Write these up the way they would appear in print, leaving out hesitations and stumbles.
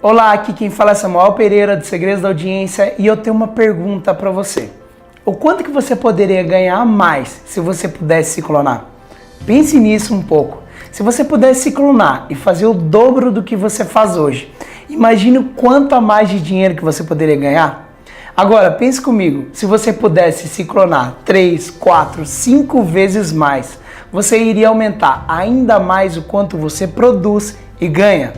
Olá, aqui quem fala é Samuel Pereira do Segredos da Audiência e eu tenho uma pergunta para você. O quanto que você poderia ganhar mais se você pudesse se clonar? Pense nisso um pouco. Se você pudesse se clonar e fazer o dobro do que você faz hoje, imagine o quanto a mais de dinheiro que você poderia ganhar. Agora, pense comigo, se você pudesse se clonar 3, 4, 5 vezes mais, você iria aumentar ainda mais o quanto você produz e ganha.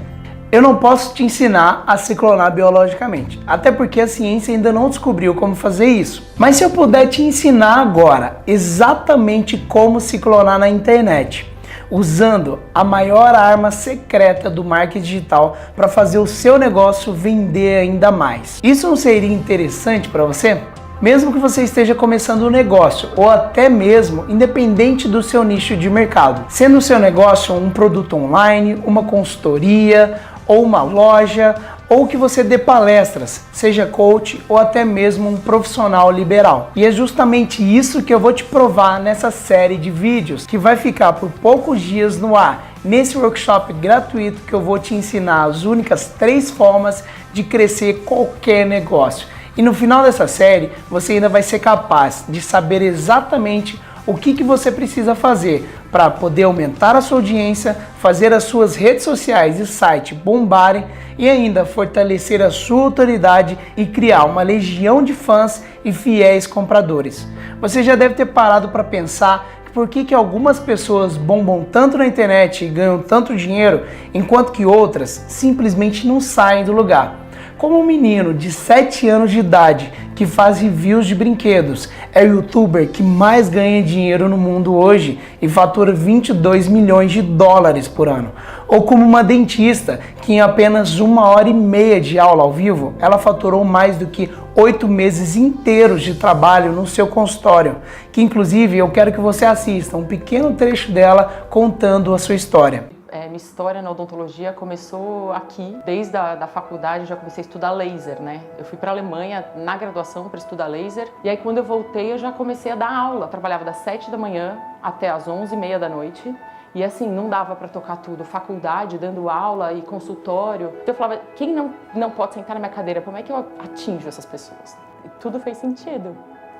Eu não posso te ensinar a se clonar biologicamente, até porque a ciência ainda não descobriu como fazer isso. Mas se eu puder te ensinar agora exatamente como se clonar na internet, usando a maior arma secreta do marketing digital para fazer o seu negócio vender ainda mais. Isso não seria interessante para você? Mesmo que você esteja começando um negócio ou até mesmo independente do seu nicho de mercado, sendo o seu negócio um produto online, uma consultoria ou uma loja, ou que você dê palestras, seja coach ou até mesmo um profissional liberal. E é justamente isso que eu vou te provar nessa série de vídeos que vai ficar por poucos dias no ar, nesse workshop gratuito que eu vou te ensinar as únicas 3 formas de crescer qualquer negócio. E no final dessa série, você ainda vai ser capaz de saber exatamente o que você precisa fazer para poder aumentar a sua audiência, fazer as suas redes sociais e site bombarem e ainda fortalecer a sua autoridade e criar uma legião de fãs e fiéis compradores. Você já deve ter parado para pensar por que algumas pessoas bombam tanto na internet e ganham tanto dinheiro, enquanto que outras simplesmente não saem do lugar. Como um menino de 7 anos de idade que faz reviews de brinquedos, é o youtuber que mais ganha dinheiro no mundo hoje e fatura 22 milhões de dólares por ano. Ou como uma dentista que em apenas 1h30 de aula ao vivo, ela faturou mais do que 8 meses inteiros de trabalho no seu consultório, que inclusive eu quero que você assista um pequeno trecho dela contando a sua história. Minha história na odontologia começou aqui, desde a faculdade eu já comecei a estudar laser, né? Eu fui para a Alemanha na graduação para estudar laser e aí quando eu voltei eu já comecei a dar aula. Eu trabalhava das 7 da manhã até as 11h30 da noite e assim, não dava para tocar tudo, faculdade, dando aula e consultório. Então eu falava, quem não pode sentar na minha cadeira, como é que eu atinjo essas pessoas? E tudo fez sentido,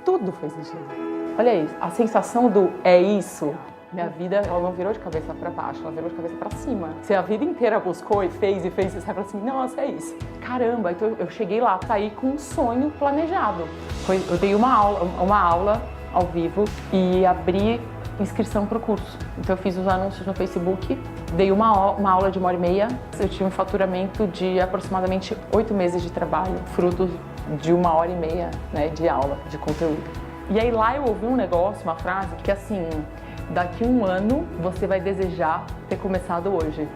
tudo fez sentido. Olha isso, a sensação do é isso. Minha vida, ela não virou de cabeça para baixo, ela virou de cabeça para cima. Você a vida inteira buscou e fez, você sai assim, nossa, é isso. Caramba, então eu cheguei lá, saí com um sonho planejado. Eu dei uma aula ao vivo e abri inscrição para o curso. Então eu fiz os anúncios no Facebook, dei uma aula de 1h30. Eu tinha um faturamento de aproximadamente 8 meses de trabalho, fruto de 1h30, né, de aula, de conteúdo. E aí lá eu ouvi um negócio, uma frase que assim, daqui 1 ano você vai desejar ter começado hoje.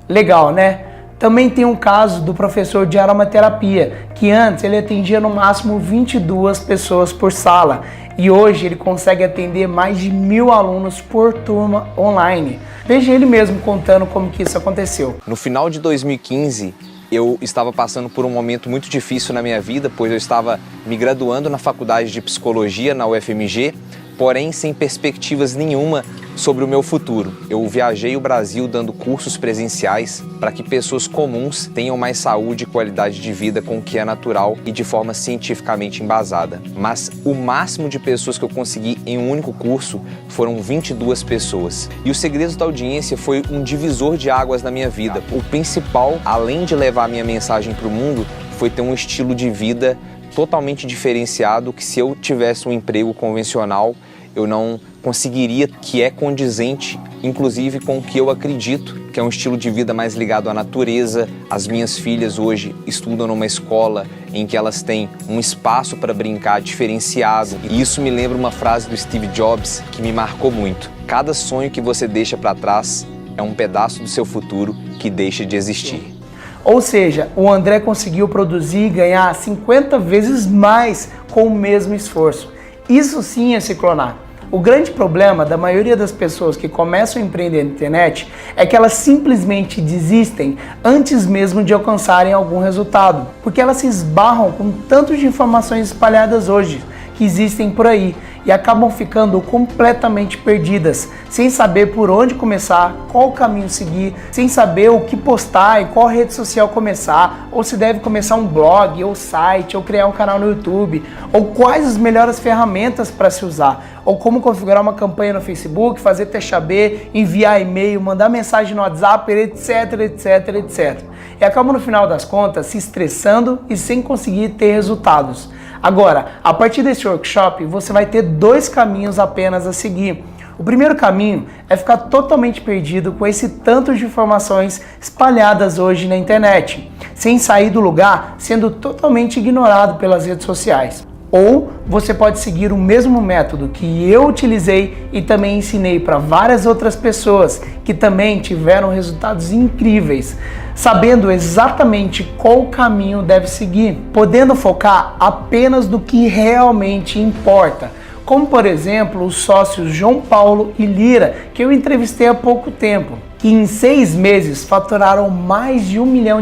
Legal, né? Também tem um caso do professor de aromaterapia, que antes ele atendia no máximo 22 pessoas por sala e hoje ele consegue atender mais de 1.000 alunos por turma online. Veja ele mesmo contando como que isso aconteceu. No final de 2015, eu estava passando por um momento muito difícil na minha vida, pois eu estava me graduando na faculdade de psicologia na UFMG, porém sem perspectivas nenhuma sobre o meu futuro. Eu viajei o Brasil dando cursos presenciais para que pessoas comuns tenham mais saúde e qualidade de vida com o que é natural e de forma cientificamente embasada. Mas o máximo de pessoas que eu consegui em um único curso foram 22 pessoas. E o Segredos da Audiência foi um divisor de águas na minha vida. O principal, além de levar a minha mensagem para o mundo, foi ter um estilo de vida totalmente diferenciado que se eu tivesse um emprego convencional, eu não conseguiria, que é condizente, inclusive com o que eu acredito, que é um estilo de vida mais ligado à natureza. As minhas filhas hoje estudam numa escola em que elas têm um espaço para brincar diferenciado. E isso me lembra uma frase do Steve Jobs que me marcou muito. Cada sonho que você deixa para trás é um pedaço do seu futuro que deixa de existir. Ou seja, o André conseguiu produzir e ganhar 50 vezes mais com o mesmo esforço. Isso sim é se clonar. O grande problema da maioria das pessoas que começam a empreender na internet é que elas simplesmente desistem antes mesmo de alcançarem algum resultado, porque elas se esbarram com tanto de informações espalhadas hoje que existem por aí e acabam ficando completamente perdidas, sem saber por onde começar, qual caminho seguir, sem saber o que postar e qual rede social começar, ou se deve começar um blog, ou site, ou criar um canal no YouTube, ou quais as melhores ferramentas para se usar, ou como configurar uma campanha no Facebook, fazer teste AB, enviar e-mail, mandar mensagem no WhatsApp, etc, etc, etc. E acabam no final das contas se estressando e sem conseguir ter resultados. Agora, a partir desse workshop, você vai ter 2 caminhos apenas a seguir. O primeiro caminho é ficar totalmente perdido com esse tanto de informações espalhadas hoje na internet, sem sair do lugar, sendo totalmente ignorado pelas redes sociais. Ou você pode seguir o mesmo método que eu utilizei e também ensinei para várias outras pessoas que também tiveram resultados incríveis, sabendo exatamente qual caminho deve seguir, podendo focar apenas no que realmente importa. Como, por exemplo, os sócios João Paulo e Lira, que eu entrevistei há pouco tempo, que em 6 meses faturaram mais de R$1 milhão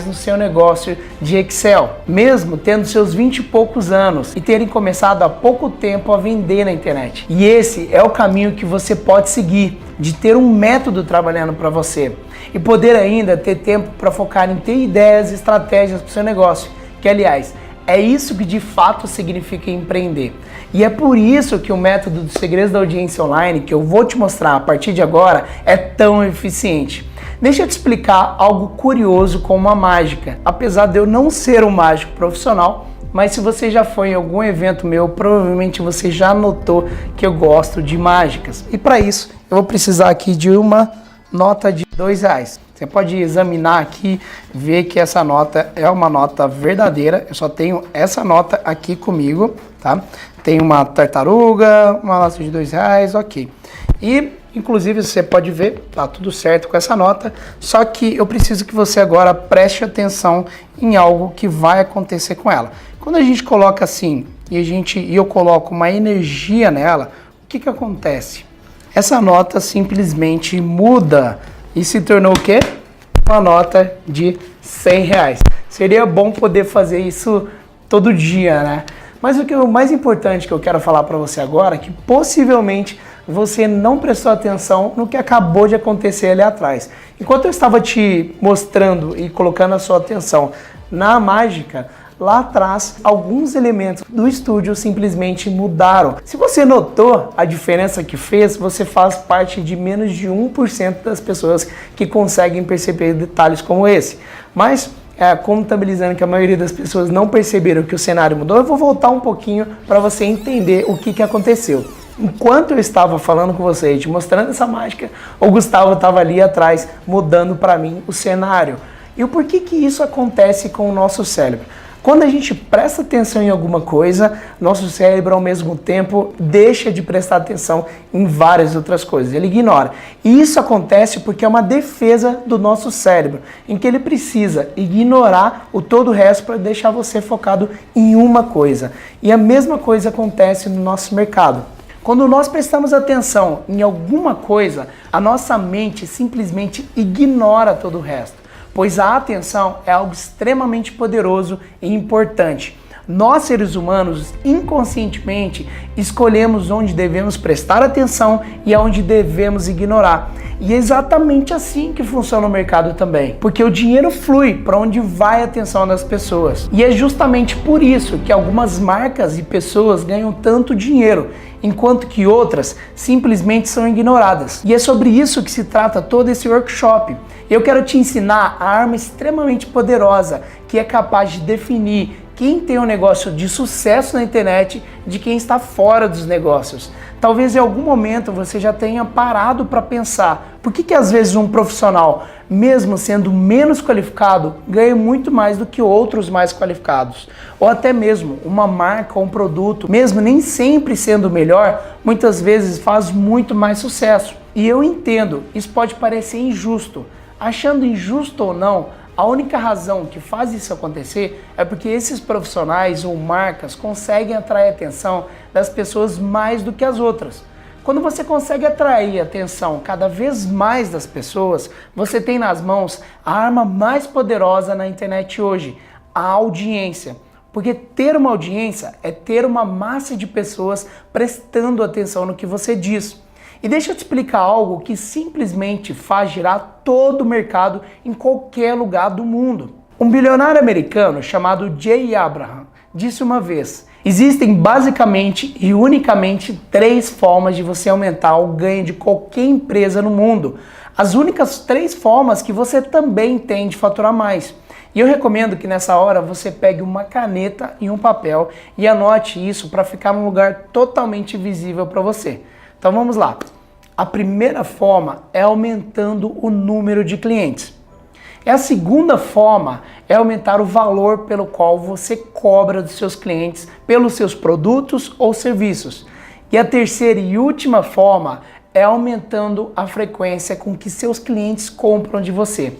no seu negócio de Excel, mesmo tendo seus 20 e poucos anos e terem começado há pouco tempo a vender na internet. E esse é o caminho que você pode seguir, de ter um método trabalhando para você e poder ainda ter tempo para focar em ter ideias e estratégias para o seu negócio, que aliás, é isso que de fato significa empreender. E é por isso que o método dos segredos da audiência online, que eu vou te mostrar a partir de agora, é tão eficiente. Deixa eu te explicar algo curioso como a mágica. Apesar de eu não ser um mágico profissional, mas se você já foi em algum evento meu, provavelmente você já notou que eu gosto de mágicas. E para isso, eu vou precisar aqui de uma nota de R$2. Você pode examinar aqui, ver que essa nota é uma nota verdadeira. Eu só tenho essa nota aqui comigo, tá? Tem uma tartaruga, uma nota de R$2, ok. E, inclusive, você pode ver, tá tudo certo com essa nota, só que eu preciso que você agora preste atenção em algo que vai acontecer com ela. Quando a gente coloca assim, e eu coloco uma energia nela, o que acontece? Essa nota simplesmente muda e se tornou o quê? Uma nota de R$100. Seria bom poder fazer isso todo dia, né? Mas o mais importante que eu quero falar para você agora é que possivelmente você não prestou atenção no que acabou de acontecer ali atrás. Enquanto eu estava te mostrando e colocando a sua atenção na mágica, lá atrás, alguns elementos do estúdio simplesmente mudaram. Se você notou a diferença que fez, você faz parte de menos de 1% das pessoas que conseguem perceber detalhes como esse. Mas, contabilizando que a maioria das pessoas não perceberam que o cenário mudou, eu vou voltar um pouquinho para você entender o que aconteceu. Enquanto eu estava falando com você e te mostrando essa mágica, o Gustavo estava ali atrás mudando para mim o cenário. E o porquê que isso acontece com o nosso cérebro? Quando a gente presta atenção em alguma coisa, nosso cérebro ao mesmo tempo deixa de prestar atenção em várias outras coisas, ele ignora. E isso acontece porque é uma defesa do nosso cérebro, em que ele precisa ignorar o todo o resto para deixar você focado em uma coisa. E a mesma coisa acontece no nosso mercado. Quando nós prestamos atenção em alguma coisa, a nossa mente simplesmente ignora todo o resto. Pois a atenção é algo extremamente poderoso e importante. Nós, seres humanos, inconscientemente, escolhemos onde devemos prestar atenção e aonde devemos ignorar. E é exatamente assim que funciona o mercado também. Porque o dinheiro flui para onde vai a atenção das pessoas. E é justamente por isso que algumas marcas e pessoas ganham tanto dinheiro, enquanto que outras simplesmente são ignoradas. E é sobre isso que se trata todo esse workshop. Eu quero te ensinar a arma extremamente poderosa que é capaz de definir quem tem um negócio de sucesso na internet de quem está fora dos negócios. Talvez em algum momento você já tenha parado para pensar por que às vezes um profissional, mesmo sendo menos qualificado, ganha muito mais do que outros mais qualificados. Ou até mesmo uma marca ou um produto, mesmo nem sempre sendo o melhor, muitas vezes faz muito mais sucesso. E eu entendo, isso pode parecer injusto. Achando injusto ou não, a única razão que faz isso acontecer é porque esses profissionais ou marcas conseguem atrair a atenção das pessoas mais do que as outras. Quando você consegue atrair a atenção cada vez mais das pessoas, você tem nas mãos a arma mais poderosa na internet hoje, a audiência. Porque ter uma audiência é ter uma massa de pessoas prestando atenção no que você diz. E deixa eu te explicar algo que simplesmente faz girar todo o mercado em qualquer lugar do mundo. Um bilionário americano chamado Jay Abraham disse uma vez: existem basicamente e unicamente 3 formas de você aumentar o ganho de qualquer empresa no mundo. As únicas 3 formas que você também tem de faturar mais. E eu recomendo que nessa hora você pegue uma caneta e um papel e anote isso para ficar num lugar totalmente visível para você. Então vamos lá. A primeira forma é aumentando o número de clientes. A segunda forma é aumentar o valor pelo qual você cobra dos seus clientes pelos seus produtos ou serviços. E a terceira e última forma é aumentando a frequência com que seus clientes compram de você.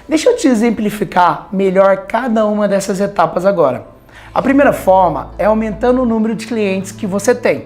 Deixa eu te exemplificar melhor cada uma dessas etapas agora. A primeira forma é aumentando o número de clientes que você tem.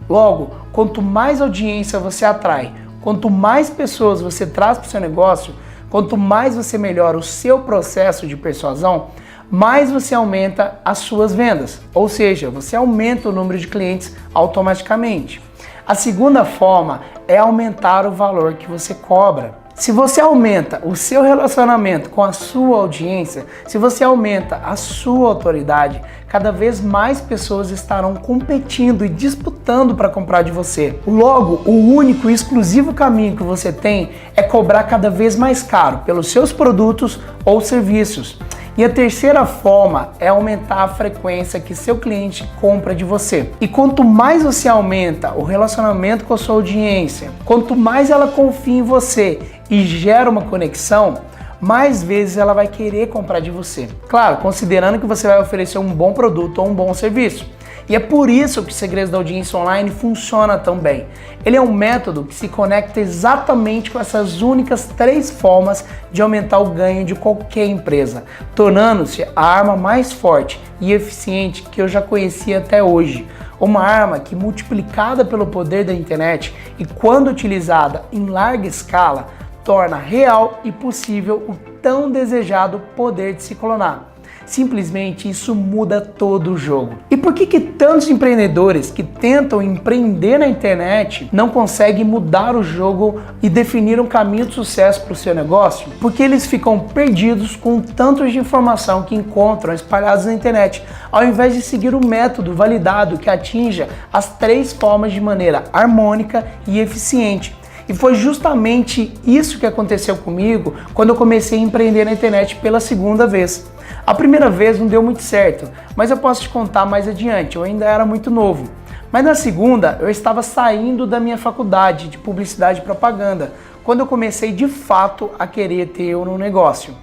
Logo, quanto mais audiência você atrai, quanto mais pessoas você traz para o seu negócio, quanto mais você melhora o seu processo de persuasão, mais você aumenta as suas vendas. Ou seja, você aumenta o número de clientes automaticamente. A segunda forma é aumentar o valor que você cobra. Se você aumenta o seu relacionamento com a sua audiência, se você aumenta a sua autoridade, cada vez mais pessoas estarão competindo e disputando para comprar de você. Logo, o único e exclusivo caminho que você tem é cobrar cada vez mais caro pelos seus produtos ou serviços. E a terceira forma é aumentar a frequência que seu cliente compra de você. E quanto mais você aumenta o relacionamento com a sua audiência, quanto mais ela confia em você e gera uma conexão, mais vezes ela vai querer comprar de você. Claro, considerando que você vai oferecer um bom produto ou um bom serviço. E é por isso que o Segredos da Audiência Online funciona tão bem. Ele é um método que se conecta exatamente com essas únicas 3 formas de aumentar o ganho de qualquer empresa, tornando-se a arma mais forte e eficiente que eu já conheci até hoje. Uma arma que, multiplicada pelo poder da internet e quando utilizada em larga escala, torna real e possível o tão desejado poder de se clonar. Simplesmente isso muda todo o jogo. E por que tantos empreendedores que tentam empreender na internet não conseguem mudar o jogo e definir um caminho de sucesso para o seu negócio? Porque eles ficam perdidos com tanto de informação que encontram espalhados na internet, ao invés de seguir o método validado que atinja as 3 formas de maneira harmônica e eficiente. E foi justamente isso que aconteceu comigo quando eu comecei a empreender na internet pela segunda vez. A primeira vez não deu muito certo, mas eu posso te contar mais adiante, eu ainda era muito novo. Mas na segunda, eu estava saindo da minha faculdade de publicidade e propaganda, quando eu comecei de fato a querer ter um negócio.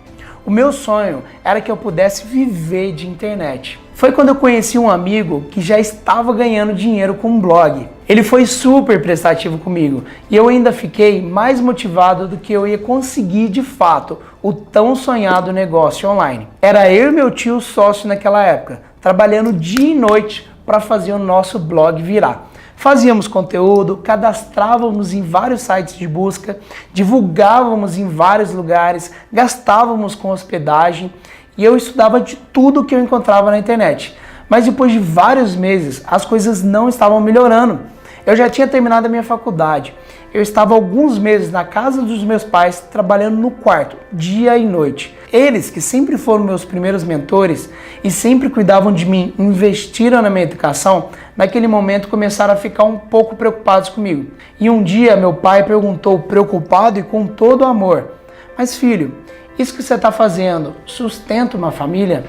O meu sonho era que eu pudesse viver de internet. Foi quando eu conheci um amigo que já estava ganhando dinheiro com um blog. Ele foi super prestativo comigo e eu ainda fiquei mais motivado do que eu ia conseguir de fato o tão sonhado negócio online. Era eu e meu tio sócio naquela época, trabalhando dia e noite para fazer o nosso blog virar. Fazíamos conteúdo, cadastrávamos em vários sites de busca, divulgávamos em vários lugares, gastávamos com hospedagem e eu estudava de tudo que eu encontrava na internet. Mas depois de vários meses, as coisas não estavam melhorando. Eu já tinha terminado a minha faculdade. Eu estava alguns meses na casa dos meus pais, trabalhando no quarto, dia e noite. Eles, que sempre foram meus primeiros mentores e sempre cuidavam de mim, investiram na minha educação, naquele momento começaram a ficar um pouco preocupados comigo. E um dia meu pai perguntou, preocupado e com todo amor: "Mas filho, isso que você está fazendo sustenta uma família?"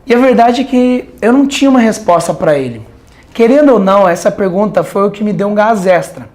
E a verdade é que eu não tinha uma resposta para ele. Querendo ou não, essa pergunta foi o que me deu um gás extra.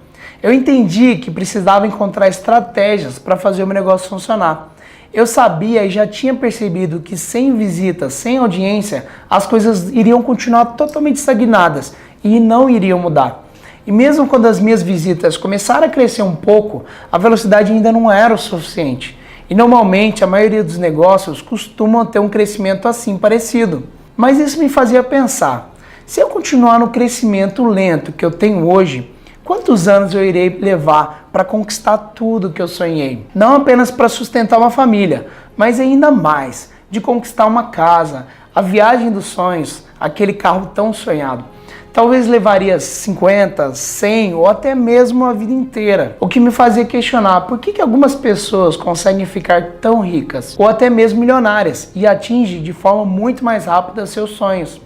Eu entendi que precisava encontrar estratégias para fazer o meu negócio funcionar. Eu sabia e já tinha percebido que sem visitas, sem audiência, as coisas iriam continuar totalmente estagnadas e não iriam mudar. E mesmo quando as minhas visitas começaram a crescer um pouco, a velocidade ainda não era o suficiente. E normalmente a maioria dos negócios costumam ter um crescimento assim parecido. Mas isso me fazia pensar: se eu continuar no crescimento lento que eu tenho hoje, quantos anos eu irei levar para conquistar tudo que eu sonhei? Não apenas para sustentar uma família, mas ainda mais, de conquistar uma casa, a viagem dos sonhos, aquele carro tão sonhado. Talvez levaria 50, 100 ou até mesmo a vida inteira. O que me fazia questionar por que algumas pessoas conseguem ficar tão ricas ou até mesmo milionárias e atingem de forma muito mais rápida seus sonhos.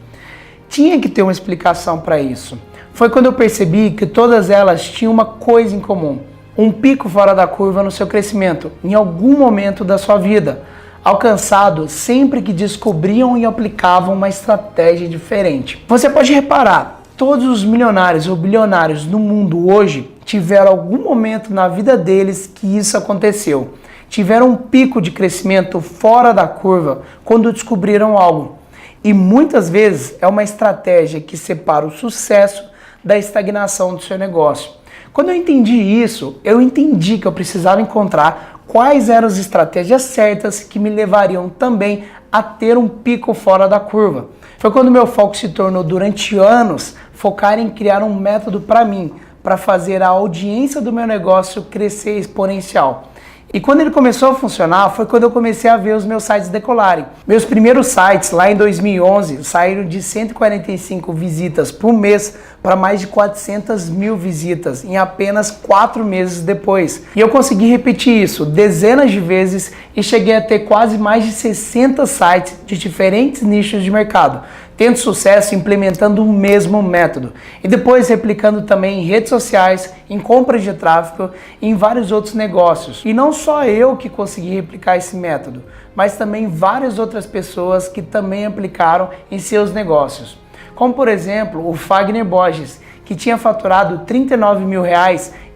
Tinha que ter uma explicação para isso. Foi quando eu percebi que todas elas tinham uma coisa em comum: um pico fora da curva no seu crescimento, em algum momento da sua vida, alcançado sempre que descobriam e aplicavam uma estratégia diferente. Você pode reparar, todos os milionários ou bilionários no mundo hoje tiveram algum momento na vida deles que isso aconteceu. Tiveram um pico de crescimento fora da curva quando descobriram algo. E muitas vezes é uma estratégia que separa o sucesso da estagnação do seu negócio. Quando eu entendi isso, eu entendi que eu precisava encontrar quais eram as estratégias certas que me levariam também a ter um pico fora da curva. Foi quando meu foco se tornou, durante anos, focar em criar um método para mim, para fazer a audiência do meu negócio crescer exponencial. E quando ele começou a funcionar, foi quando eu comecei a ver os meus sites decolarem. Meus primeiros sites, lá em 2011, saíram de 145 visitas por mês para mais de 400 mil visitas em apenas 4 meses depois. E eu consegui repetir isso dezenas de vezes e cheguei a ter quase mais de 60 sites de diferentes nichos de mercado, tendo sucesso implementando o mesmo método e depois replicando também em redes sociais, em compras de tráfego e em vários outros negócios. E não só eu que consegui replicar esse método, mas também várias outras pessoas que também aplicaram em seus negócios. Como por exemplo o Fagner Borges, que tinha faturado R$39 mil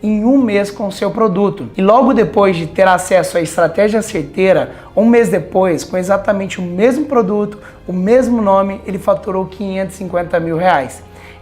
em um mês com o seu produto. E logo depois de ter acesso à estratégia certeira, um mês depois, com exatamente o mesmo produto, o mesmo nome, ele faturou R$550 mil.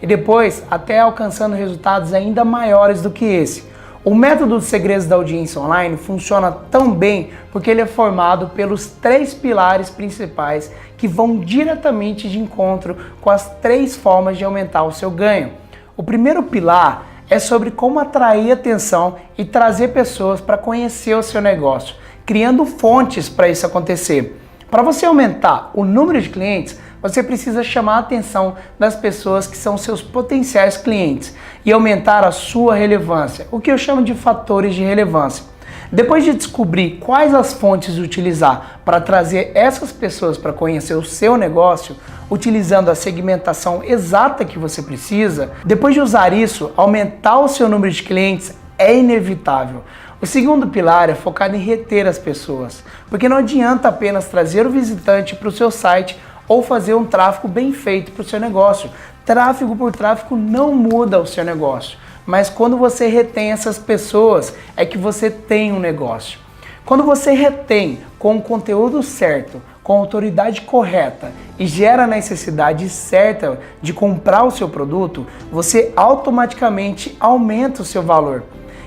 E depois, até alcançando resultados ainda maiores do que esse. O método dos segredos da audiência online funciona tão bem porque ele é formado pelos 3 pilares principais que vão diretamente de encontro com as 3 formas de aumentar o seu ganho. O primeiro pilar é sobre como atrair atenção e trazer pessoas para conhecer o seu negócio, criando fontes para isso acontecer. Para você aumentar o número de clientes, você precisa chamar a atenção das pessoas que são seus potenciais clientes e aumentar a sua relevância, o que eu chamo de fatores de relevância. Depois de descobrir quais as fontes utilizar para trazer essas pessoas para conhecer o seu negócio, utilizando a segmentação exata que você precisa, depois de usar isso, aumentar o seu número de clientes é inevitável. O segundo pilar é focado em reter as pessoas, porque não adianta apenas trazer o visitante para o seu site ou fazer um tráfego bem feito para o seu negócio. Tráfego por tráfego não muda o seu negócio, mas quando você retém essas pessoas é que você tem um negócio. Quando você retém com o conteúdo certo, com a autoridade correta e gera a necessidade certa de comprar o seu produto, você automaticamente aumenta o seu valor.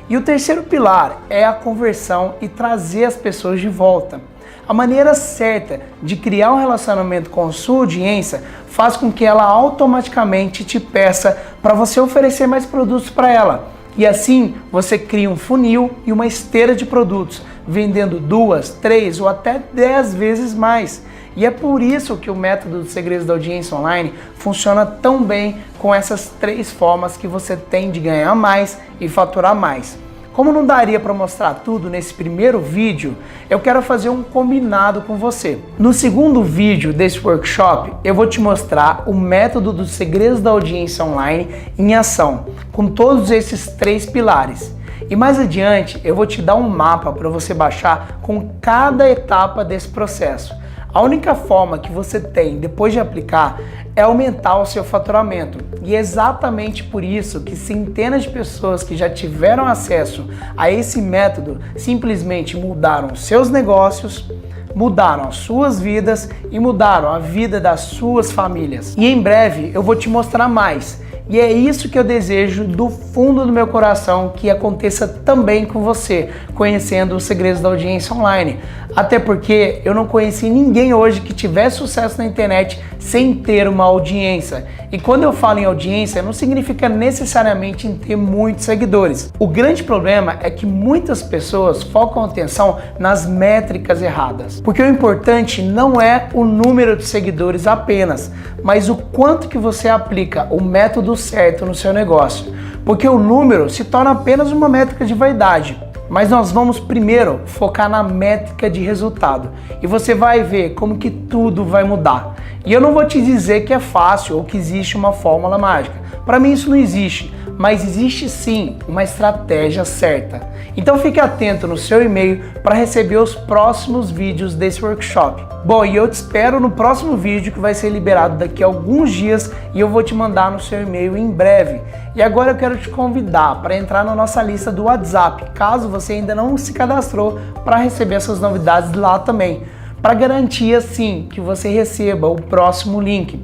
E o terceiro pilar é a conversão e trazer as pessoas de volta. A maneira certa de criar um relacionamento com sua audiência faz com que ela automaticamente te peça para você oferecer mais produtos para ela. E assim você cria um funil e uma esteira de produtos, vendendo 2, 3 ou até 10 vezes mais. E é por isso que o método dos segredos da audiência online funciona tão bem com essas 3 formas que você tem de ganhar mais e faturar mais. Como não daria para mostrar tudo nesse primeiro vídeo, eu quero fazer um combinado com você. No segundo vídeo desse workshop, eu vou te mostrar o método dos segredos da audiência online em ação, com todos esses 3 pilares. E mais adiante, eu vou te dar um mapa para você baixar com cada etapa desse processo. A única forma que você tem depois de aplicar é aumentar o seu faturamento. E é exatamente por isso que centenas de pessoas que já tiveram acesso a esse método simplesmente mudaram seus negócios, mudaram as suas vidas e mudaram a vida das suas famílias. E em breve eu vou te mostrar mais. E é isso que eu desejo do fundo do meu coração que aconteça também com você, conhecendo os segredos da audiência online. Até porque eu não conheci ninguém hoje que tivesse sucesso na internet sem ter uma audiência. E quando eu falo em audiência, não significa necessariamente em ter muitos seguidores. O grande problema é que muitas pessoas focam atenção nas métricas erradas. Porque o importante não é o número de seguidores apenas, mas o quanto que você aplica o método certo no seu negócio. Porque o número se torna apenas uma métrica de vaidade. Mas nós vamos primeiro focar na métrica de resultado e você vai ver como que tudo vai mudar. E eu não vou te dizer que é fácil ou que existe uma fórmula mágica. Para mim isso não existe, mas existe sim uma estratégia certa. Então fique atento no seu e-mail para receber os próximos vídeos desse workshop. Bom, e eu te espero no próximo vídeo que vai ser liberado daqui a alguns dias e eu vou te mandar no seu e-mail em breve. E agora eu quero te convidar para entrar na nossa lista do WhatsApp, caso você ainda não se cadastrou, para receber essas novidades lá também, para garantir assim que você receba o próximo link.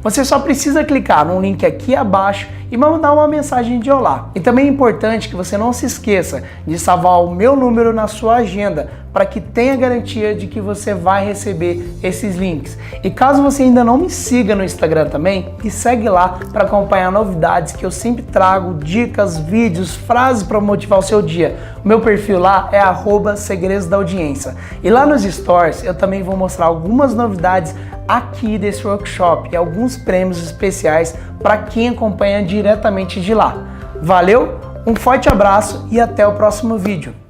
Você só precisa clicar no link aqui abaixo e mandar uma mensagem de olá. E também é importante que você não se esqueça de salvar o meu número na sua agenda para que tenha garantia de que você vai receber esses links. E caso você ainda não me siga no Instagram também, me segue lá para acompanhar novidades que eu sempre trago, dicas, vídeos, frases para motivar o seu dia. O meu perfil lá é @segredos da audiência. E lá nos stories eu também vou mostrar algumas novidades aqui desse workshop e alguns prêmios especiais para quem acompanha diretamente de lá. Valeu, um forte abraço e até o próximo vídeo.